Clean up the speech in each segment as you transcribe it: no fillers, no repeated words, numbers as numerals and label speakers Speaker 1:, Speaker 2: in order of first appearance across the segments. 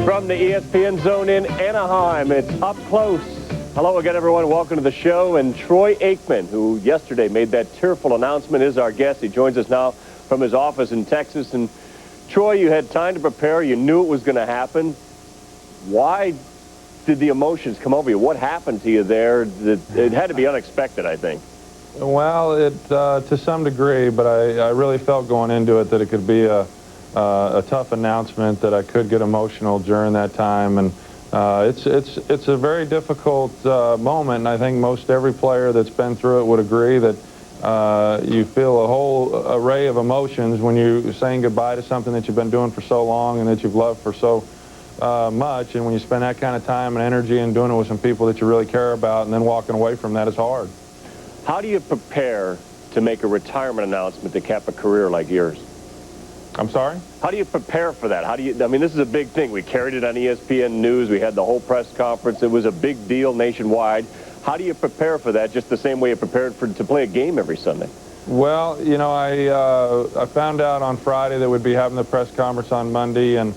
Speaker 1: From the ESPN zone in Anaheim, it's Up Close. Hello again, everyone. Welcome to the show. And Troy Aikman, who yesterday made that tearful announcement, is our guest. He joins us now from his office in Texas. And Troy, you had time to prepare. You knew it was going to happen. Why did the emotions come over you? What happened to you there? It had to be unexpected, I think.
Speaker 2: Well, to some degree, but I really felt going into it that it could be a tough announcement, that I could get emotional during that time, and it's a very difficult moment, and I think most every player that's been through it would agree that you feel a whole array of emotions when you're saying goodbye to something that you've been doing for so long and that you've loved for so much, and when you spend that kind of time and energy and doing it with some people that you really care about, and then walking away from that is hard.
Speaker 1: How do you prepare to make a retirement announcement to cap a career like yours?
Speaker 2: I'm sorry?
Speaker 1: How do you prepare for that? How do you, I mean, this is a big thing. We carried it on ESPN News. We had the whole press conference. It was a big deal nationwide. How do you prepare for that just the same way you prepared to play a game every Sunday?
Speaker 2: Well, you know, I found out on Friday that we'd be having the press conference on Monday, and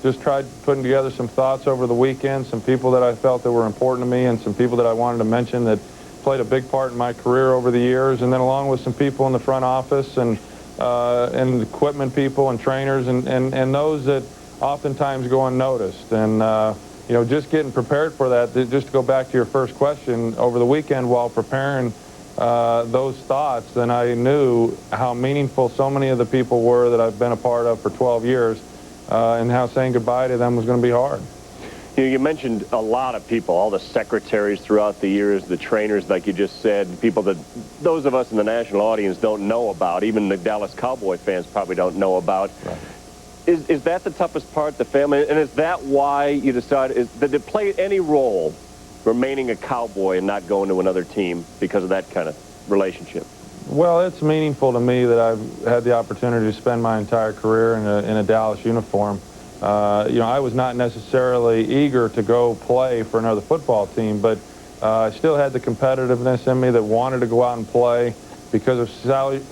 Speaker 2: just tried putting together some thoughts over the weekend, some people that I felt that were important to me and some people that I wanted to mention that played a big part in my career over the years, and then along with some people in the front office and equipment people and trainers and those that oftentimes go unnoticed. And you know, just getting prepared for that, just to go back to your first question, over the weekend while preparing those thoughts, then I knew how meaningful so many of the people were that I've been a part of for 12 years, and how saying goodbye to them was going to be hard.
Speaker 1: You know, you mentioned a lot of people, all the secretaries throughout the years, the trainers, like you just said, people that those of us in the national audience don't know about, even the Dallas Cowboy fans probably don't know about.
Speaker 2: Right.
Speaker 1: Is that the toughest part, the family? And is that why you decided, did it play any role remaining a Cowboy and not going to another team because of that kind of relationship?
Speaker 2: Well, it's meaningful to me that I've had the opportunity to spend my entire career in a Dallas uniform. You know, I was not necessarily eager to go play for another football team, but I still had the competitiveness in me that wanted to go out and play. Because of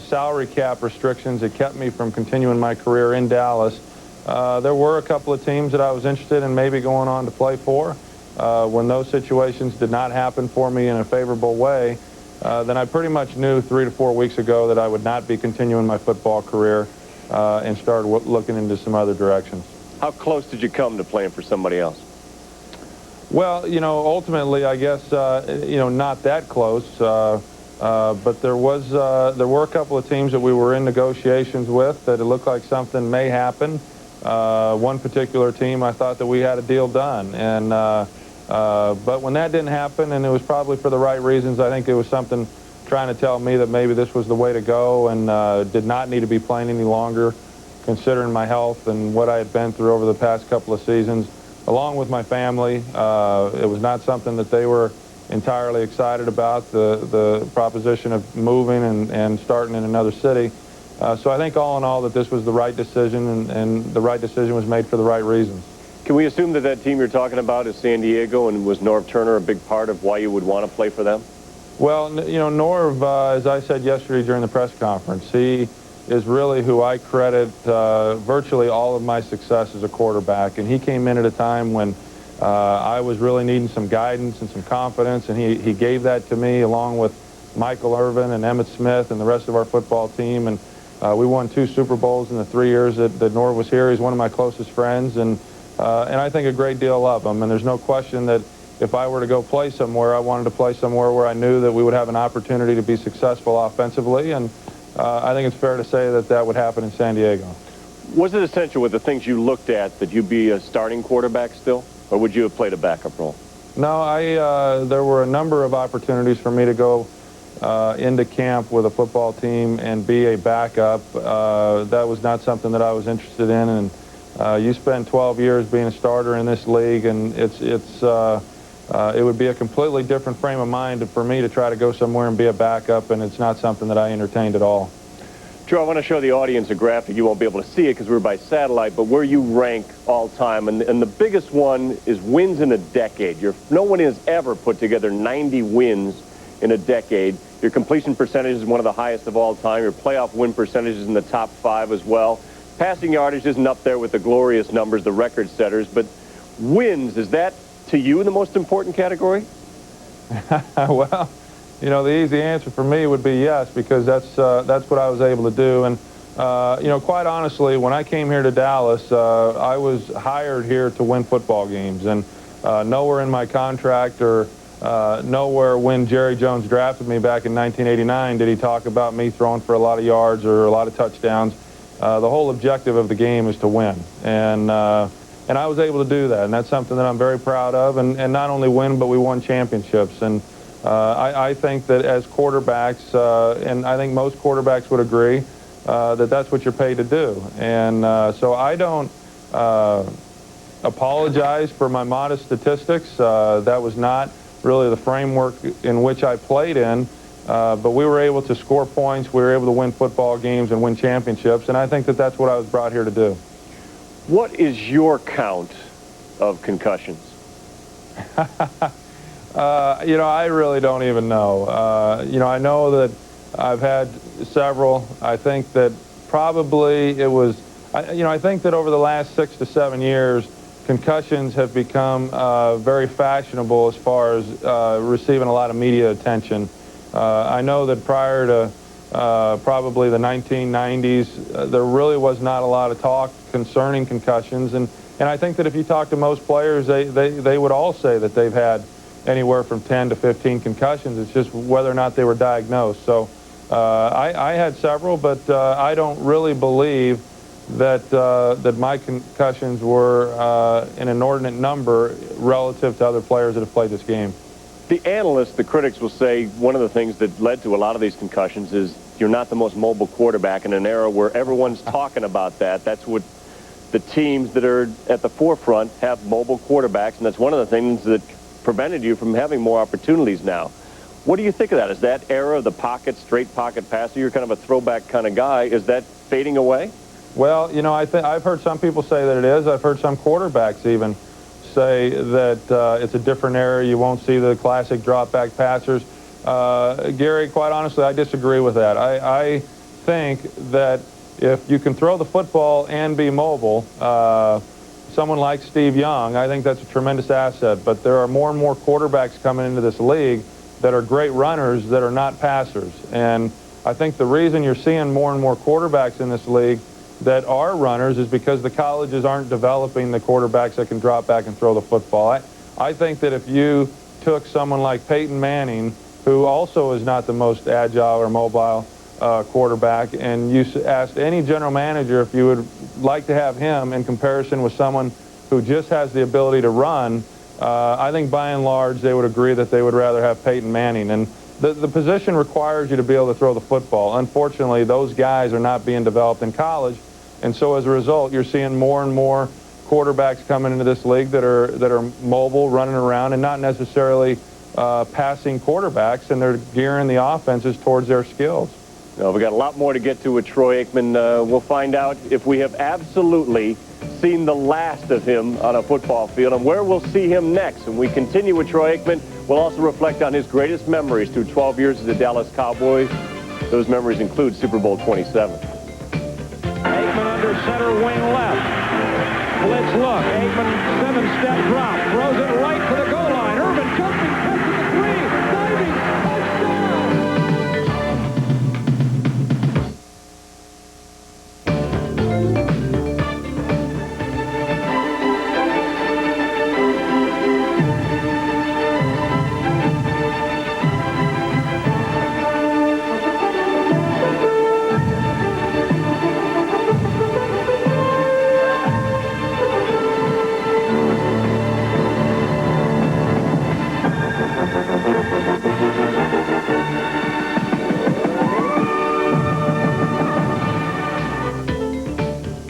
Speaker 2: salary cap restrictions, it kept me from continuing my career in Dallas. There were a couple of teams that I was interested in maybe going on to play for. When those situations did not happen for me in a favorable way, then I pretty much knew 3 to 4 weeks ago that I would not be continuing my football career, and started looking into some other directions.
Speaker 1: How close did you come to playing for somebody else?
Speaker 2: Well, you know, ultimately, I guess, you know, not that close. But there were a couple of teams that we were in negotiations with that it looked like something may happen. One particular team, I thought that we had a deal done, and but when that didn't happen, and it was probably for the right reasons, I think it was something trying to tell me that maybe this was the way to go, and did not need to be playing any longer, considering my health and what I had been through over the past couple of seasons, along with my family. It was not something that they were entirely excited about, the proposition of moving and starting in another city. So I think all in all that this was the right decision, and the right decision was made for the right reasons.
Speaker 1: Can we assume that that team you're talking about is San Diego, and was Norv Turner a big part of why you would want to play for them? Well,
Speaker 2: you know, Norv, as I said yesterday during the press conference, he is really who I credit virtually all of my success as a quarterback, and he came in at a time when I was really needing some guidance and some confidence, and he gave that to me along with Michael Irvin and Emmitt Smith and the rest of our football team, and we won 2 Super Bowls in the 3 years that Norv was here. He's one of my closest friends, and I think a great deal of him, and there's no question that if I were to go play somewhere, I wanted to play somewhere where I knew that we would have an opportunity to be successful offensively, and I think it's fair to say that that would happen in San Diego.
Speaker 1: Was it essential with the things you looked at that you'd be a starting quarterback still, or would you have played a backup role?
Speaker 2: No, there were a number of opportunities for me to go into camp with a football team and be a backup. That was not something that I was interested in, and you spend 12 years being a starter in this league, and it would be a completely different frame of mind for me to try to go somewhere and be a backup, and it's not something that I entertained at all.
Speaker 1: Joe, I want to show the audience a graphic. You won't be able to see it because we're by satellite, but where you rank all time. And the biggest one is wins in a decade. No one has ever put together 90 wins in a decade. Your completion percentage is one of the highest of all time. Your playoff win percentage is in the top 5 as well. passing yardage isn't up there with the glorious numbers, the record setters, but wins, is that to you the most important category?
Speaker 2: Well, you know, the easy answer for me would be yes, because that's what I was able to do. And you know, quite honestly, when I came here to Dallas, I was hired here to win football games, and nowhere in my contract or nowhere when Jerry Jones drafted me back in 1989 did he talk about me throwing for a lot of yards or a lot of touchdowns. The whole objective of the game is to win, and I was able to do that, and that's something that I'm very proud of. And not only win, but we won championships. And I think that as quarterbacks, and I think most quarterbacks would agree, that that's what you're paid to do. And so I don't apologize for my modest statistics. That was not really the framework in which I played in, but we were able to score points, we were able to win football games and win championships, and I think that that's what I was brought here to do.
Speaker 1: What is your count of concussions?
Speaker 2: You know, I really don't even know. You know, I know that I've had several. I think that probably it was, you know, I think that over the last 6 to 7 years, concussions have become very fashionable as far as receiving a lot of media attention. I know that prior to probably the 1990s, there really was not a lot of talk concerning concussions. And I think that if you talk to most players, they would all say that they've had anywhere from 10 to 15 concussions. It's just whether or not they were diagnosed. So I had several, but I don't really believe that my concussions were an inordinate number relative to other players that have played this game.
Speaker 1: The analysts, the critics will say one of the things that led to a lot of these concussions is you're not the most mobile quarterback in an era where everyone's talking about that. That's what the teams that are at the forefront have, mobile quarterbacks, and that's one of the things that prevented you from having more opportunities now. What do you think of that? Is that era of the pocket, straight pocket passer, you're kind of a throwback kind of guy, is that fading away?
Speaker 2: Well, you know, I've heard some people say that it is. I've heard some quarterbacks even say that it's a different era. You won't see the classic drop-back passers. Gary, quite honestly, I disagree with that. I think that if you can throw the football and be mobile, someone like Steve Young, I think that's a tremendous asset. But there are more and more quarterbacks coming into this league that are great runners that are not passers. And I think the reason you're seeing more and more quarterbacks in this league that are runners is because the colleges aren't developing the quarterbacks that can drop back and throw the football. I think that if you took someone like Peyton Manning, who also is not the most agile or mobile quarterback, and you asked any general manager if you would like to have him in comparison with someone who just has the ability to run, I think by and large they would agree that they would rather have Peyton Manning. And the position requires you to be able to throw the football. Unfortunately, those guys are not being developed in college. And so as a result, you're seeing more and more quarterbacks coming into this league that are mobile, running around, and not necessarily passing quarterbacks, and they're gearing the offenses towards their skills.
Speaker 1: No, we got a lot more to get to with Troy Aikman. We'll find out if we have absolutely seen the last of him on a football field and where we'll see him next. And we continue with Troy Aikman. We'll also reflect on his greatest memories through 12 years as the Dallas Cowboys. Those memories include Super Bowl 27.
Speaker 3: Aikman under center wing left. Blitz look. Aikman 7-step drop. Throws it right to the goal line. Irvin jumping, catches the 3. Diving.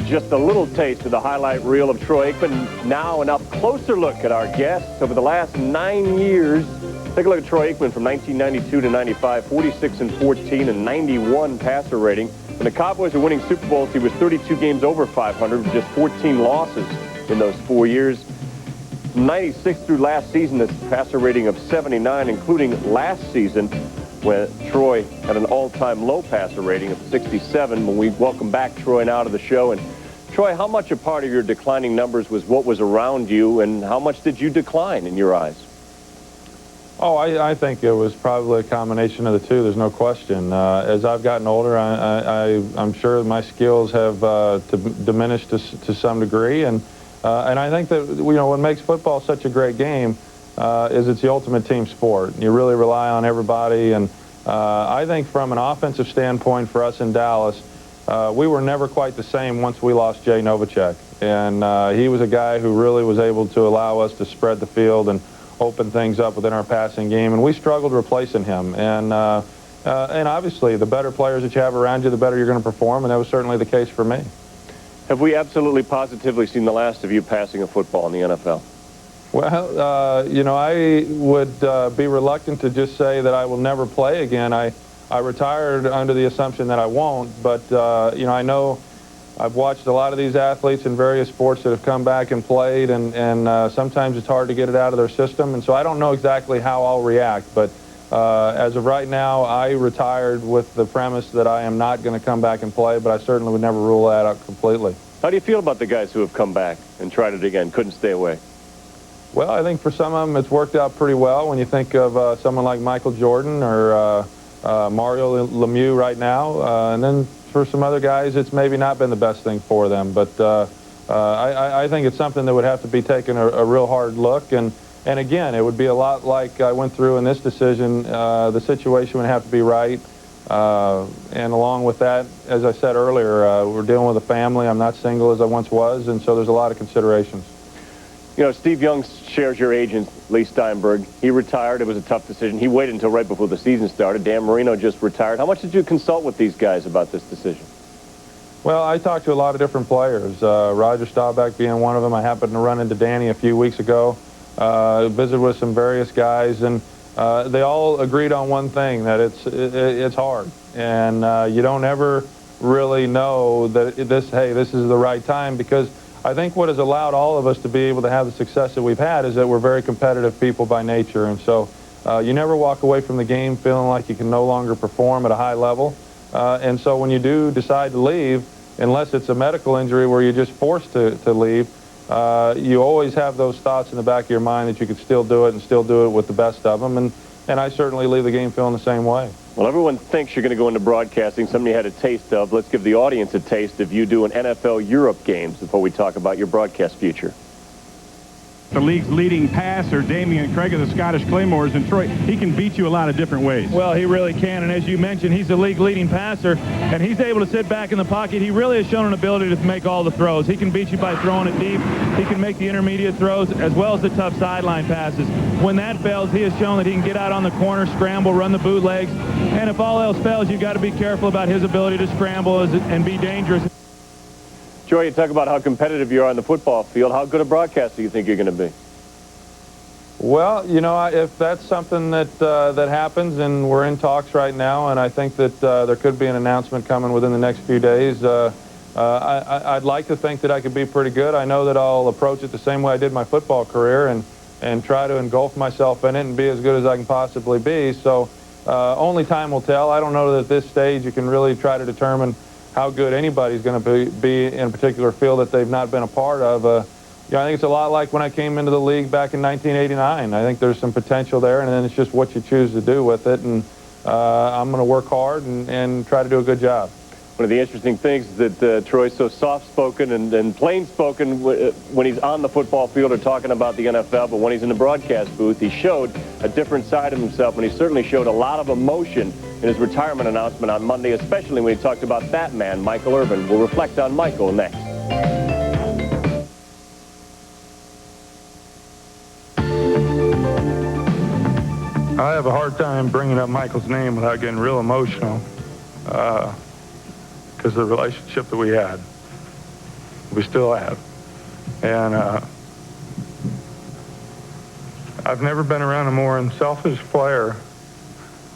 Speaker 1: Just a little taste of the highlight reel of Troy Aikman. Now an up-closer look at our guests over the last 9 years. Take a look at Troy Aikman from 1992 to 95, 46-14 and 91 passer rating. When the Cowboys were winning Super Bowls, he was 32 games over 500 with just 14 losses in those 4 years. From 96 through last season, this passer rating of 79, including last season when Troy had an all-time low passer rating of 67. When we welcome back Troy now to the show, and Troy, how much a part of your declining numbers was what was around you, and how much did you decline in your eyes?
Speaker 2: Oh, I think it was probably a combination of the two. There's no question. As I've gotten older, I'm sure my skills have diminished to some degree, and I think that what makes football such a great game is it's the ultimate team sport. You really rely on everybody, and I think from an offensive standpoint for us in Dallas, we were never quite the same once we lost Jay Novacek, and he was a guy who really was able to allow us to spread the field and open things up within our passing game, and we struggled replacing him. And obviously, the better players that you have around you, the better you're going to perform, and that was certainly the case for me.
Speaker 1: Have we absolutely positively seen the last of you passing a football in the NFL?
Speaker 2: Well, I would be reluctant to just say that I will never play again. I retired under the assumption that I won't, but I know I've watched a lot of these athletes in various sports that have come back and played, and sometimes it's hard to get it out of their system, and so I don't know exactly how I'll react, but as of right now, I retired with the premise that I am not going to come back and play, but I certainly would never rule that out completely.
Speaker 1: How do you feel about the guys who have come back and tried it again, couldn't stay away?
Speaker 2: Well, I think for some of them it's worked out pretty well. When you think of someone like Michael Jordan or Mario Lemieux right now, and then for some other guys, it's maybe not been the best thing for them. But I think it's something that would have to be taken a real hard look. And again, it would be a lot like I went through in this decision. The situation would have to be right. And along with that, as I said earlier, we're dealing with a family. I'm not single as I once was, and so there's a lot of considerations.
Speaker 1: You know, Steve Young shares your agent, Lee Steinberg. He retired. It was a tough decision. He waited until right before the season started. Dan Marino just retired. How much did you consult with these guys about this decision?
Speaker 2: Well, I talked to a lot of different players, Roger Staubach being one of them. I happened to run into Danny a few weeks ago, visited with some various guys, and they all agreed on one thing, that it's hard. And you don't ever really know that this is the right time, because I think what has allowed all of us to be able to have the success that we've had is that we're very competitive people by nature. And so you never walk away from the game feeling like you can no longer perform at a high level. And so when you do decide to leave, unless it's a medical injury where you're just forced to leave, you always have those thoughts in the back of your mind that you could still do it and still do it with the best of them. And I certainly leave the game feeling the same way.
Speaker 1: Well, everyone thinks you're going to go into broadcasting, something you had a taste of. Let's give the audience a taste of you doing NFL Europe games before we talk about your broadcast future.
Speaker 4: The league's leading passer, Damian Craig of the Scottish Claymores in Detroit. He can beat you a lot of different ways.
Speaker 3: Well, he really can, and as you mentioned, he's the league leading passer, and he's able to sit back in the pocket. He really has shown an ability to make all the throws. He can beat you by throwing it deep. He can make the intermediate throws as well as the tough sideline passes. When that fails, he has shown that he can get out on the corner, scramble, run the bootlegs, and if all else fails, you've got to be careful about his ability to scramble and be dangerous.
Speaker 1: Joy, you talk about how competitive you are on the football field. How good a broadcaster do you think you're going to be?
Speaker 2: Well, if that's something that happens, and we're in talks right now, and I think that there could be an announcement coming within the next few days, I'd like to think that I could be pretty good. I know that I'll approach it the same way I did my football career and try to engulf myself in it and be as good as I can possibly be. So only time will tell. I don't know that at this stage you can really try to determine how good anybody's going to be in a particular field that they've not been a part of. I think it's a lot like when I came into the league back in 1989. I think there's some potential there, and then it's just what you choose to do with it. And I'm going to work hard and try to do a good job.
Speaker 1: One of the interesting things is that Troy's so soft-spoken and plain-spoken when he's on the football field or talking about the NFL, but when he's in the broadcast booth, he showed a different side of himself, and he certainly showed a lot of emotion in his retirement announcement on Monday, especially when he talked about that man, Michael Irvin. We'll reflect on Michael next.
Speaker 5: I have a hard time bringing up Michael's name without getting real emotional. Because of the relationship that we had. We still have. And I've never been around a more unselfish player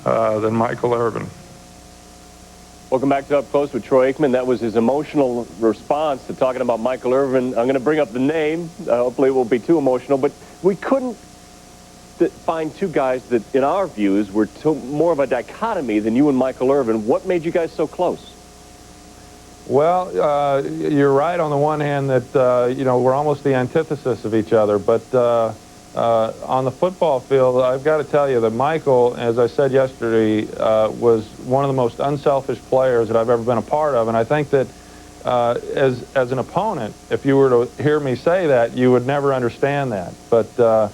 Speaker 5: than Michael Irvin.
Speaker 1: Welcome back to Up Close with Troy Aikman. That was his emotional response to talking about Michael Irvin. I'm going to bring up the name. Hopefully it won't be too emotional, but we couldn't find two guys that, in our views, were more of a dichotomy than you and Michael Irvin. What made you guys so close?
Speaker 2: Well, you're right on the one hand that, you know, we're almost the antithesis of each other. But on the football field, I've got to tell you that Michael, as I said yesterday, was one of the most unselfish players that I've ever been a part of. And I think that as an opponent, if you were to hear me say that, you would never understand that. But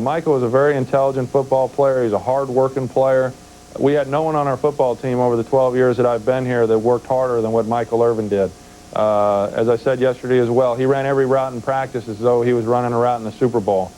Speaker 2: Michael was a very intelligent football player. He's a hard-working player. We had no one on our football team over the 12 years that I've been here that worked harder than what Michael Irvin did. As I said yesterday as well, he ran every route in practice as though he was running a route in the Super Bowl.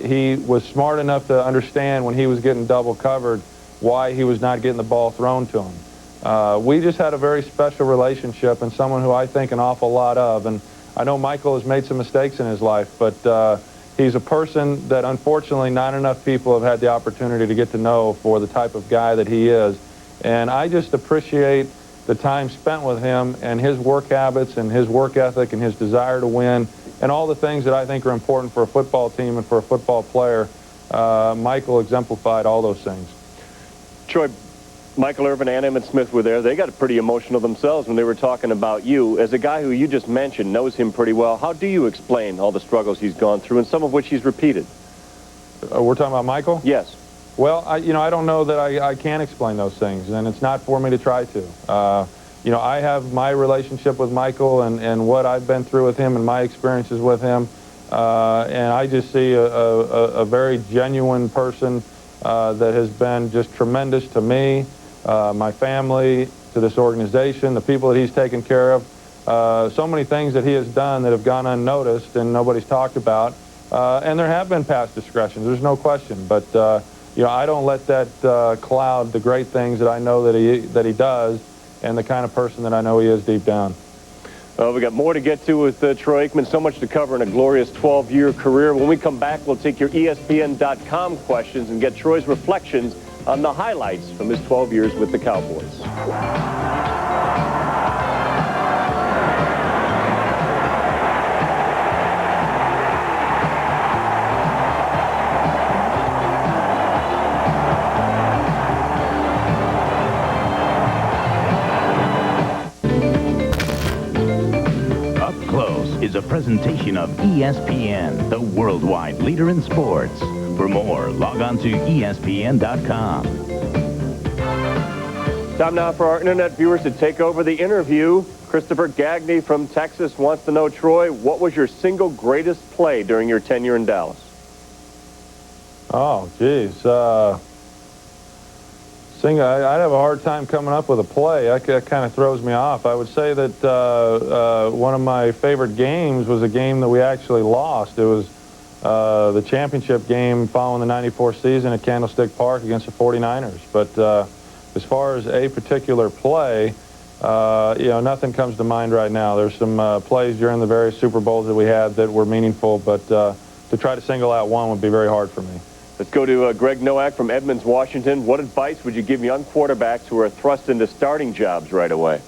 Speaker 2: He was smart enough to understand when he was getting double covered why he was not getting the ball thrown to him. We just had a very special relationship, and someone who I think an awful lot of. And I know Michael has made some mistakes in his life, but he's a person that unfortunately not enough people have had the opportunity to get to know for the type of guy that he is. And I just appreciate the time spent with him and his work habits and his work ethic and his desire to win and all the things that I think are important for a football team and for a football player. Michael exemplified all those things.
Speaker 1: Troy, Michael Irvin and Emmitt Smith were there. They got pretty emotional themselves when they were talking about you. As a guy who you just mentioned knows him pretty well, how do you explain all the struggles he's gone through and some of which he's repeated?
Speaker 2: We're talking about Michael?
Speaker 1: Yes.
Speaker 2: Well, I don't know that I can explain those things, and it's not for me to try to. You know, I have my relationship with Michael and what I've been through with him and my experiences with him, and I just see a very genuine person that has been just tremendous to me, my family, to this organization, the people that he's taken care of. So many things that he has done that have gone unnoticed and nobody's talked about. And there have been past discretions, there's no question. But, you know, I don't let that cloud the great things that I know that he does and the kind of person that I know he is deep down.
Speaker 1: Well, we got more to get to with Troy Aikman, so much to cover in a glorious 12-year career. When we come back, we'll take your ESPN.com questions and get Troy's reflections on the highlights from his 12 years with the Cowboys.
Speaker 6: Up Close is a presentation of ESPN, the worldwide leader in sports. For more, log on to ESPN.com.
Speaker 1: Time now for our internet viewers to take over the interview. Christopher Gagney from Texas wants to know, Troy, what was your single greatest play during your tenure in Dallas?
Speaker 2: Oh, geez. I'd have a hard time coming up with a play. That kind of throws me off. I would say that one of my favorite games was a game that we actually lost. It was the championship game following the '94 season at Candlestick Park against the 49ers. But as far as a particular play, you know, nothing comes to mind right now. There's some plays during the various Super Bowls that we had that were meaningful, but to try to single out one would be very hard for me.
Speaker 1: Let's go to Greg Nowak from Edmonds, Washington. What advice would you give young quarterbacks who are thrust into starting jobs right away?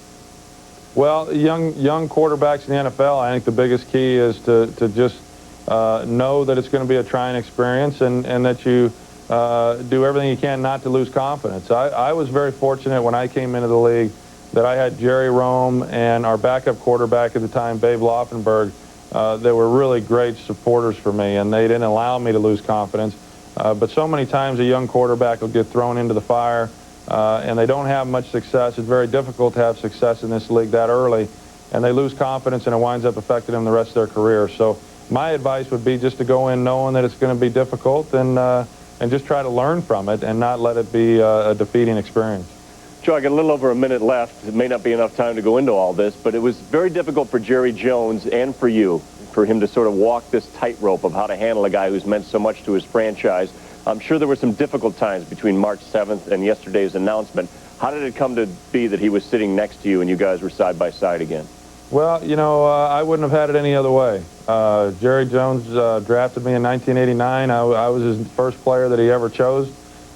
Speaker 2: Well, young quarterbacks in the NFL, I think the biggest key is to just know that it's going to be a trying experience and that you do everything you can not to lose confidence. I was very fortunate when I came into the league that I had Jerry Rome and our backup quarterback at the time, Babe Laufenberg, that were really great supporters for me, and they didn't allow me to lose confidence. But so many times a young quarterback will get thrown into the fire and they don't have much success. It's very difficult to have success in this league that early, and they lose confidence and it winds up affecting them the rest of their career. So my advice would be just to go in knowing that it's going to be difficult and just try to learn from it and not let it be a defeating experience.
Speaker 1: Joe, I got a little over a minute left. It may not be enough time to go into all this, but it was very difficult for Jerry Jones and for you, for him to sort of walk this tightrope of how to handle a guy who's meant so much to his franchise. I'm sure there were some difficult times between March 7th and yesterday's announcement. How did it come to be that he was sitting next to you and you guys were side by side again?
Speaker 2: Well, you know, I wouldn't have had it any other way. Jerry Jones drafted me in 1989. I was his first player that he ever chose.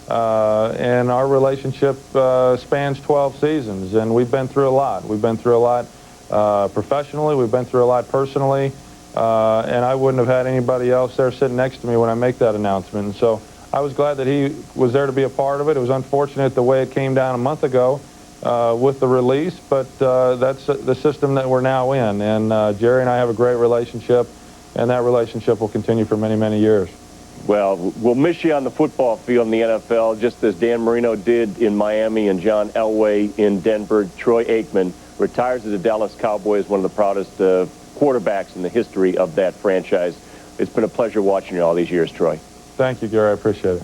Speaker 2: And our relationship spans 12 seasons, and we've been through a lot. We've been through a lot professionally. We've been through a lot personally. And I wouldn't have had anybody else there sitting next to me when I make that announcement. And so I was glad that he was there to be a part of it. It was unfortunate the way it came down a month ago. with the release, but that's the system that we're now in. And Jerry and I have a great relationship, and that relationship will continue for many, many years.
Speaker 1: Well, we'll miss you on the football field in the NFL, just as Dan Marino did in Miami and John Elway in Denver. Troy Aikman retires as a Dallas Cowboy, one of the proudest quarterbacks in the history of that franchise. It's been a pleasure watching you all these years, Troy.
Speaker 2: Thank you, Gary. I appreciate it.